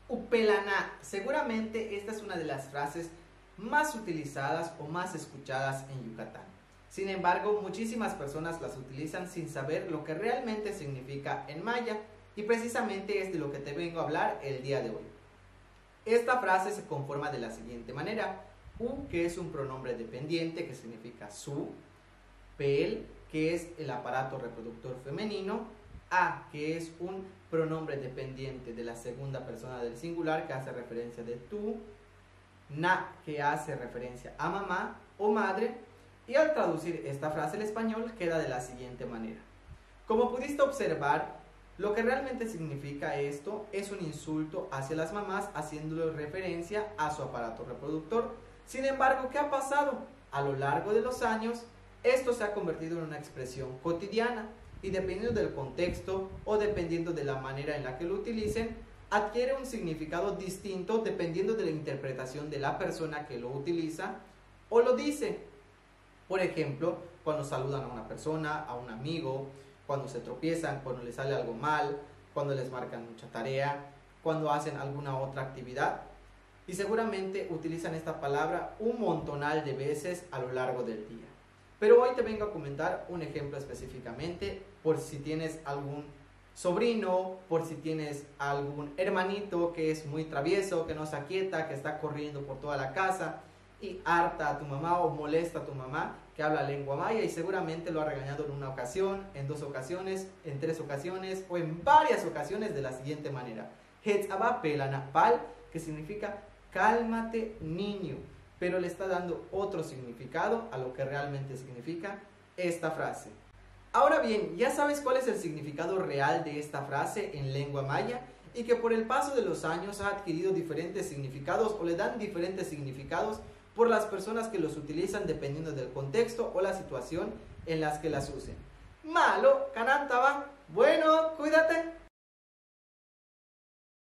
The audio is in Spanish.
Upelana. Seguramente esta es una de las frases más utilizadas o más escuchadas en Yucatán. Sin embargo, muchísimas personas las utilizan sin saber lo que realmente significa en maya, y precisamente es de lo que te vengo a hablar el día de hoy. Esta frase se conforma de la siguiente manera: U, que es un pronombre dependiente que significa su; pel, que es el aparato reproductor femenino; a, que es un pronombre dependiente de la segunda persona del singular que hace referencia de tú; na, que hace referencia a mamá o madre. Y al traducir esta frase al español queda de la siguiente manera. Como pudiste observar, lo que realmente significa esto es un insulto hacia las mamás, haciéndole referencia a su aparato reproductor. Sin embargo, ¿qué ha pasado? A lo largo de los años, esto se ha convertido en una expresión cotidiana, y dependiendo del contexto o dependiendo de la manera en la que lo utilicen, adquiere un significado distinto dependiendo de la interpretación de la persona que lo utiliza o lo dice. Por ejemplo, cuando saludan a una persona, a un amigo, cuando se tropiezan, cuando les sale algo mal, cuando les marcan mucha tarea, cuando hacen alguna otra actividad. Y seguramente utilizan esta palabra un montonal de veces a lo largo del día. Pero hoy te vengo a comentar un ejemplo específicamente, por si tienes algún sobrino, por si tienes algún hermanito que es muy travieso, que no se aquieta, que está corriendo por toda la casa y harta a tu mamá o molesta a tu mamá, que habla lengua maya y seguramente lo ha regañado en una ocasión, en 2 ocasiones, en 3 ocasiones o en varias ocasiones de la siguiente manera: Hetzaba pelanapal, que significa cálmate niño, pero le está dando otro significado a lo que realmente significa esta frase. Ahora bien, ya sabes cuál es el significado real de esta frase en lengua maya, y que por el paso de los años ha adquirido diferentes significados o le dan diferentes significados por las personas que los utilizan dependiendo del contexto o la situación en las que las usen. Malo, canantaba, bueno, cuídate.